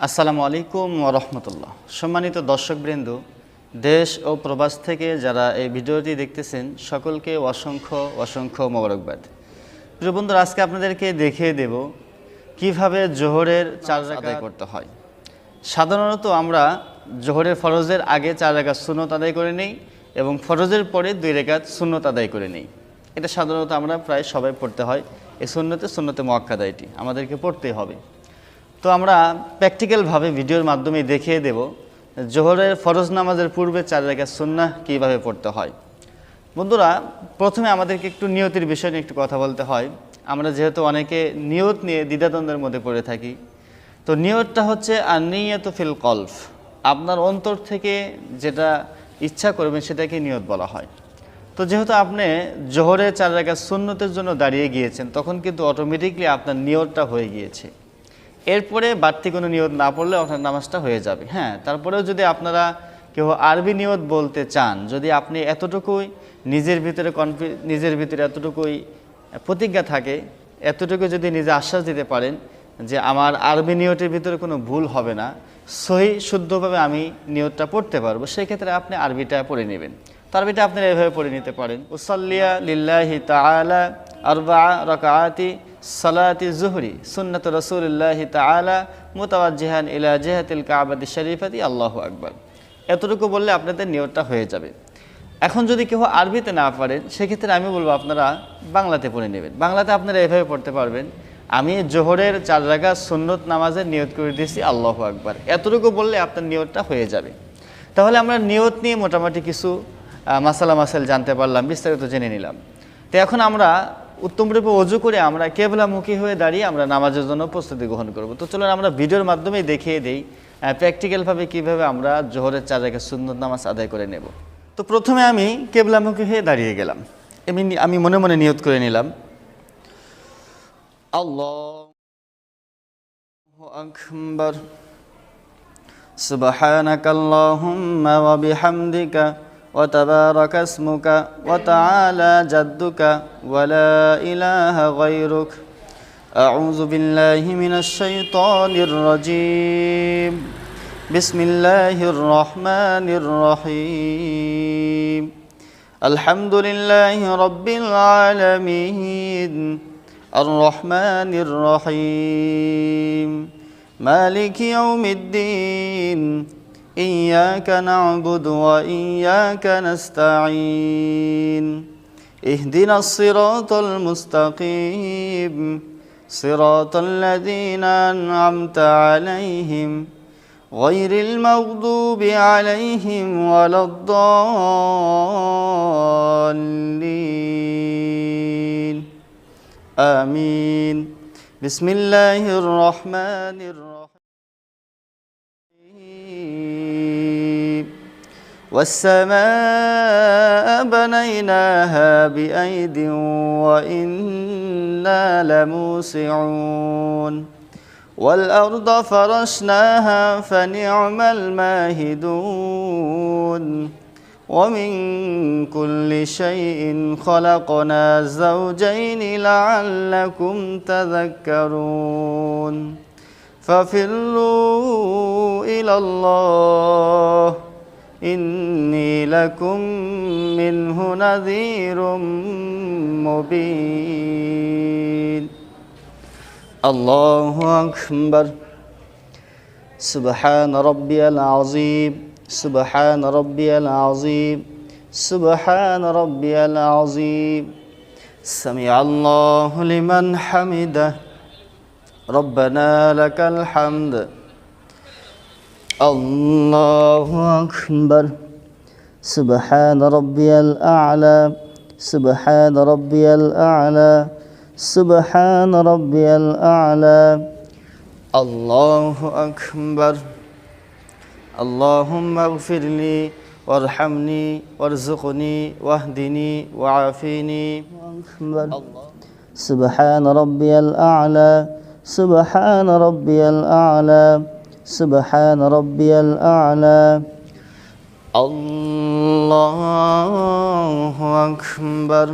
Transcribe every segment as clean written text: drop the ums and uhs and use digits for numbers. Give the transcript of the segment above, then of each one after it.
আসসালামু আলাইকুম ওয়া রাহমাতুল্লাহ। সম্মানিত দর্শকবৃন্দ, দেশ ও প্রবাস থেকে যারা এই ভিডিওটি দেখতেছেন সকলকে অসংখ্য অসংখ্য মোবারকবাদ। প্রিয় বন্ধুরা, আজকে আপনাদেরকে দেখিয়ে দেব কিভাবে জোহরের 4 রাকাত আদায় করতে হয়। সাধারণত আমরা জোহরের ফরজের আগে 4 রাকাত সুন্নত আদায় করে নিই এবং ফরজের পরে 2 রাকাত সুন্নত আদায় করে নিই। এটা সাধারণত আমরা প্রায় সবাই পড়তে হয়। এই সুন্নতে মুআক্কাদা এটি আমাদেরকে পড়তেই হবে। তো আমরা প্র্যাকটিক্যালভাবে ভিডিওর মাধ্যমে দেখিয়ে দেব জোহরের ফরজ নামাজের পূর্বে 4 রাকাত সুন্নাহ কীভাবে পড়তে হয়। বন্ধুরা, প্রথমে আমাদেরকে একটু নিয়তের বিষয় নিয়ে একটু কথা বলতে হয়। আমরা যেহেতু অনেকে নিয়ত নিয়ে দ্বিধাদ্বন্দ্বের মধ্যে পড়ে থাকি, তো নিয়তটা হচ্ছে আন-নিয়াতু ফিল কলব। আপনার অন্তর থেকে যেটা ইচ্ছা করবেন সেটাকে নিয়ত বলা হয়। তো যেহেতু আপনি জোহরে 4 রাকাত সুন্নতের জন্য দাঁড়িয়ে গিয়েছেন, তখন কিন্তু অটোমেটিকলি আপনার নিয়তটা হয়ে গিয়েছে। এরপরে বাড়তি কোনো নিয়ত না পড়লে আপনার নামাজটা হয়ে যাবে। হ্যাঁ, তারপরেও যদি আপনারা কেউ আরবি নিয়ত বলতে চান, যদি আপনি এতটুকুই নিজের ভিতরে এতটুকুই প্রতিজ্ঞা থাকে, এতটুকু যদি নিজে আশ্বাস দিতে পারেন যে আমার আরবি নিয়তের ভিতরে কোনো ভুল হবে না, সহি শুদ্ধভাবে আমি নিয়তটা পড়তে পারবো, সেই ক্ষেত্রে আপনি আরবিটা পড়ে নেবেন। তো আরবিটা আপনারা এভাবে পড়ে নিতে পারেন: উসাল্লিয়া লিল্লাহি তাআলা আরবা'a রাকাআতি সালাতি যুহরি সুন্নাতু রাসূলিল্লাহি তাআলা মুতাওয়াজ্জিহান ইলা জিহাতিল কাবাতি শরীফাতি আল্লাহু আকবার। এতটুকু বললে আপনাদের নিয়তটা হয়ে যাবে। এখন যদি কেউ আরবিতে না পারেন, সেক্ষেত্রে আমি বলবো আপনারা বাংলাতে পড়ে নেবেন। বাংলাতে আপনারা এভাবে পড়তে পারবেন: আমি জোহরের 4 রাকাত সুন্নত নামাজের নিয়ত করে দিয়েছি আল্লাহু আকবার। এতটুকু বললে আপনার নিয়তটা হয়ে যাবে। তাহলে আমরা নিয়ত নিয়ে মোটামুটি কিছু মাসাইল জানতে পারলাম, বিস্তারিত জেনে নিলাম। তো এখন আমরা উত্তমরূপে ওযু করে আমরা কিবলামুখী হয়ে দাঁড়িয়ে আমরা নামাজের জন্য প্রস্তুতি গ্রহণ করব। তো চলুন আমরা ভিডিওর মাধ্যমেই দেখিয়ে দেই প্র্যাকটিক্যালভাবে কীভাবে আমরা জোহরের 4 রাকাত সুন্নত নামাজ আদায় করে নেব। তো প্রথমে আমি কিবলামুখী হয়ে দাঁড়িয়ে গেলাম। আমি মনে মনে নিয়ত করে নিলাম, আল্লাহু আকবার, সুবহানাকাল্লাহুম্মা ওয়া বিহামদিকা ওয়া তাবারাকা ইসমুকা ওয়া তাআলা জাদ্দুকা ওয়া লা ইলাহা গায়রুক, আউযু বিল্লাহি মিনাশ শাইতানির রাজীম, বিসমিল্লাহির রহমানির রহিম, আলহামদুলিল্লাহি রাব্বিল আলামিন, আর রহমানির রহিম, মালিকি ইয়াউমিদ্দিন, ইয়্যাকা না'বুদু ওয়া ইয়্যাকা নাস্তাঈন, ইহদিনাস সিরাতাল মুস্তাকিম, সিরাতাল লাযীনা আন'আমতা আলাইহিম গায়রিল মাগদুবি আলাইহিম ওয়ালাদ-দাল্লিন। আমিন। বিসমিল্লাহির রহমানির রহিম। ওয়াস-সামাআ বানাইনাহা বিআইদিন ওয়া ইন্না লামুসিউন। والأرض فرشناها فنعم الماهدون ومن كل شيء خلقنا زوجين لعلكم تذكرون ففروا إلى الله إني لكم منه نذير مبين الله أكبر سبحان ربي العظيم سبحان ربي العظيم سبحان ربي العظيم سمع الله لمن حمده ربنا لك الحمد الله أكبر سبحان ربي الأعلى سبحان ربي الأعلى سبحان ربي الأعلى الله أكبر اللهم اغفر لي وارحمني وارزقني واهدني وعافني سبحان ربي الأعلى سبحان ربي الأعلى سبحان ربي الأعلى الله أكبر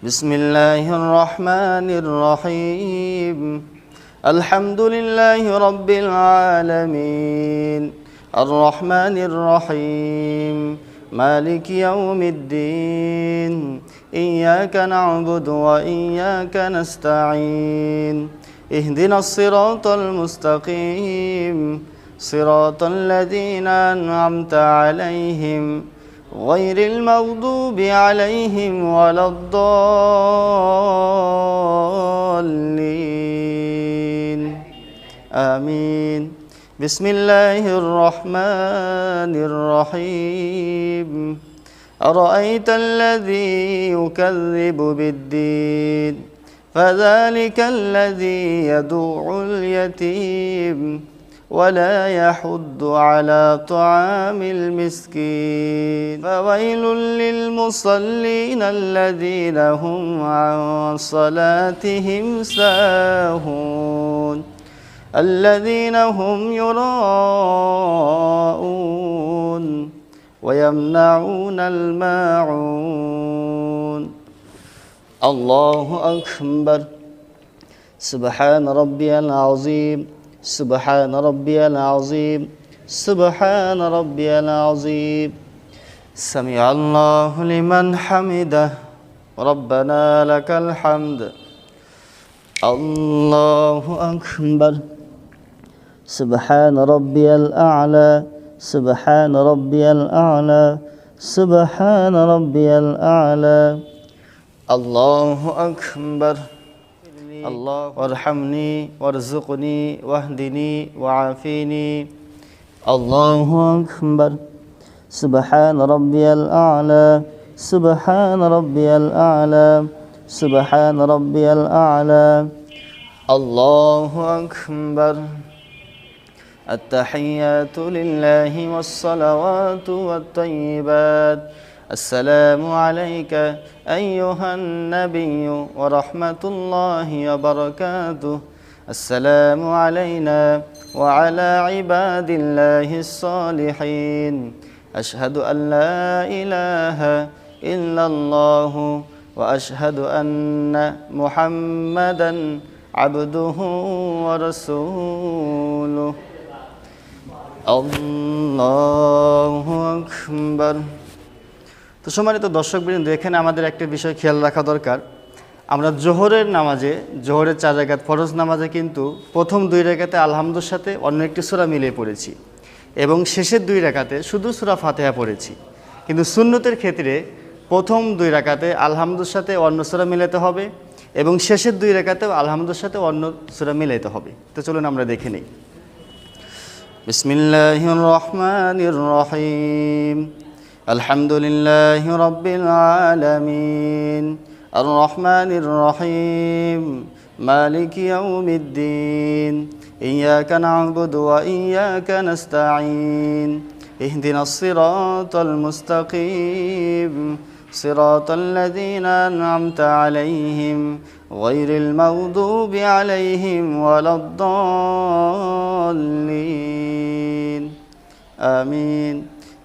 بسم الله الرحمن الرحيم الحمد لله رب العالمين الرحمن الرحيم مالك يوم الدين إياك نعبد وإياك نستعين اهدنا الصراط المستقيم صراط الذين أنعمت عليهم غير المغضوب عليهم ولا الضالين آمين بسم الله الرحمن الرحيم أرأيت الذي يكذب بالدين فذلك الذي يدع اليتيم ولا يحض على طعام المسكين فويل للمصلين الذين هم عن صلاتهم ساهون الذين هم يراءون ويمنعون الماعون الله أكبر سبحان ربي العظيم سبحان ربي العظيم سبحان ربي العظيم سمع الله لمن حمده ربنا لك الحمد الله أكبر سبحان ربي الأعلى سبحان ربي الأعلى سبحان ربي الأعلى الله أكبر الله وارحمني وارزقني واهدني وعافيني الله أكبر سبحان ربي الأعلى سبحان ربي الأعلى سبحان ربي الأعلى الله أكبر التحيات لله والصلوات والطيبات السلام عليك أيها النبي ورحمة الله وبركاته السلام علينا وعلى عباد الله الصالحين أشهد أن لا إله إلا الله وأشهد أن محمدا عبده ورسوله الله أكبر তো সম্মানিত দর্শকবৃন্দ, এখানে আমাদের একটা বিষয় খেয়াল রাখা দরকার। আমরা জোহরের নামাজে, জোহরের 4 রাকাত ফরজ নামাজে কিন্তু প্রথম 2 রাকাতে আলহামদুর সাথে অন্য একটি সূরা মিলিয়ে পড়েছি এবং শেষের 2 রাকাতে শুধু সূরা ফাতিহা পড়েছি। কিন্তু সুন্নতের ক্ষেত্রে প্রথম 2 রাকাতে আলহামদুর সাথে অন্য সূরা মিলাতে হবে এবং শেষের 2 রাকাতেও আলহামদুর সাথে অন্য সূরা মিলাতে হবে। তো চলুন আমরা দেখে নিই। বিসমিল্লাহির রহমানির রহিম الحمد لله رب العالمين الرحمن الرحيم مالك يوم الدين إياك نعبد وإياك نستعين اهدنا الصراط المستقيم صراط الذين أنعمت عليهم غير المغضوب عليهم ولا الضالين آمين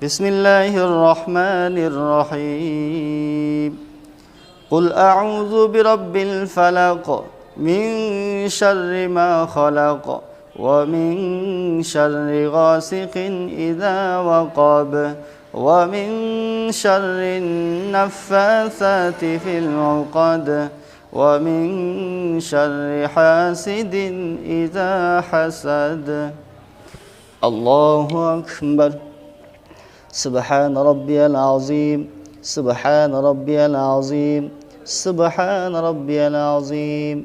بسم الله الرحمن الرحيم قل أعوذ برب الفلق من شر ما خلق ومن شر غاسق إذا وقب ومن شر النفاثات في العقد ومن شر حاسد إذا حسد الله أكبر سبحان ربي العظيم سبحان ربي العظيم سبحان ربي العظيم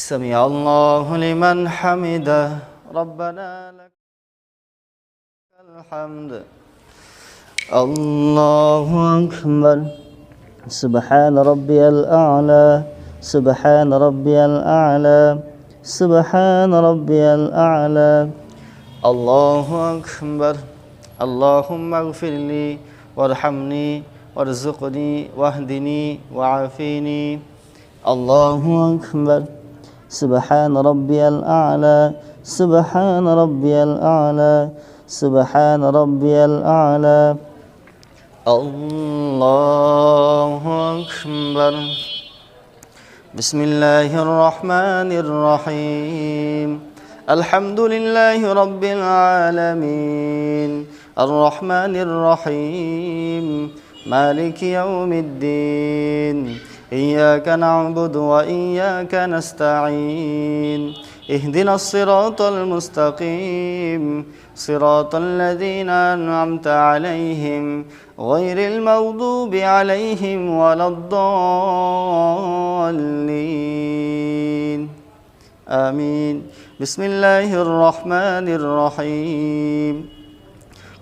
سمع الله لمن حمده ربنا لك الحمد الله أكبر سبحان ربي الأعلى سبحان ربي الأعلى سبحان ربي الأعلى الله أكبر اللهم اغفر لي وارحمني وارزقني واهدني وعافيني الله أكبر سبحان ربي الأعلى سبحان ربي الأعلى سبحان ربي الأعلى الله أكبر بسم الله الرحمن الرحيم الحمد لله رب العالمين الرحمن الرحيم مالك يوم الدين إياك نعبد وإياك نستعين اهدنا الصراط المستقيم صراط الذين أنعمت عليهم غير المغضوب عليهم ولا الضالين آمين بسم الله الرحمن الرحيم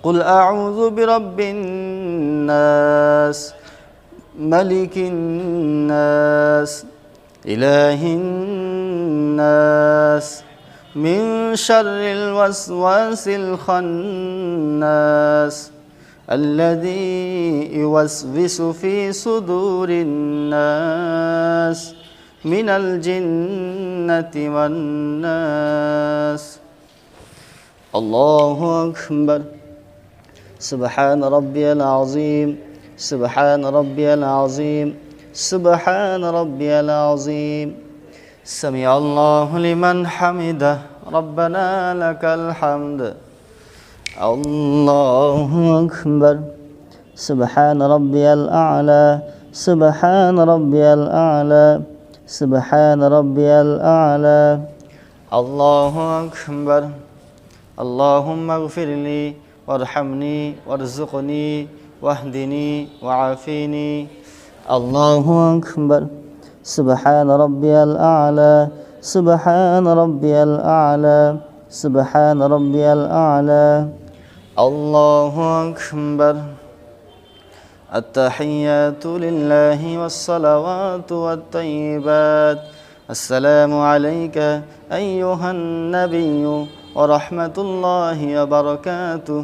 قل أعوذ برب الناس ملك الناس إله الناس من شر الوسواس الخناس الذي يوسوس في صدور الناس من الجنة والناس الله أكبر سبحان ربي العظيم سبحان ربي العظيم سبحان ربي العظيم سمع الله لمن حمده ربنا لك الحمد الله أكبر سبحان ربي الأعلى سبحان ربي الأعلى سبحان ربي الأعلى الله أكبر اللهم اغفر لي وارحمني وارزقني واهدني وعافيني الله أكبر سبحان ربي الأعلى سبحان ربي الأعلى سبحان ربي الأعلى الله أكبر التحيات لله والصلوات والطيبات السلام عليك أيها النبي ورحمة الله وبركاته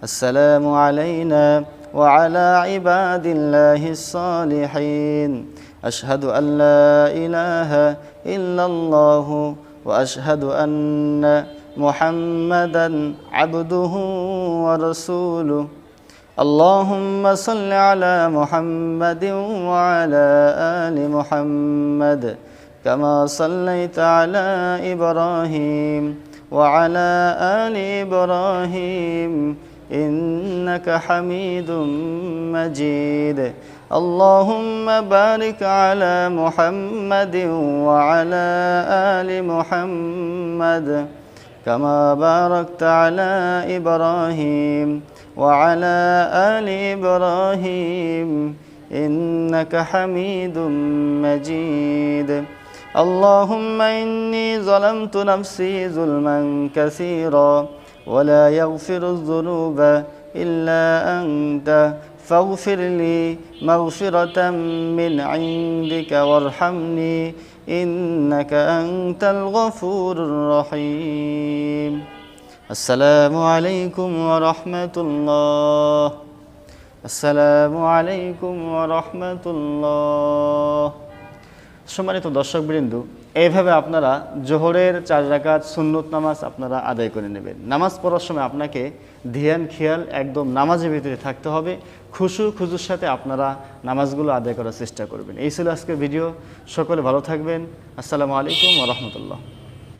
السلام علينا وعلى عباد الله الصالحين أشهد أن لا إله إلا الله وأشهد أن محمدا عبده ورسوله اللهم صل على محمد وعلى آل محمد كما صليت على إبراهيم وعلى آل إبراهيم إنك حميد مجيد اللهم بارك على محمد وعلى آل محمد كما باركت على إبراهيم وعلى آل إبراهيم إنك حميد مجيد اللهم إني ظلمت نفسي ظلما كثيرا ولا يغفر الذنوب إلا أنت فاغفر لي مغفرة من عندك وارحمني إنك أنت الغفور الرحيم السلام عليكم ورحمة الله السلام عليكم ورحمة الله সম্মানিত দর্শকবৃন্দ, এইভাবে আপনারা জোহরের 4 রাকাত সুন্নত নামাজ আপনারা আদায় করে নেবেন। নামাজ পড়ার সময় আপনাকে ধ্যান খেয়াল একদম নামাজের ভিতরে থাকতে হবে। খুজুর সাথে আপনারা নামাজগুলো আদায় করার চেষ্টা করবেন। এই ছিল আজকের ভিডিও। সকলে ভালো থাকবেন। আসসালামু আলাইকুম ওয়া রাহমাতুল্লাহ।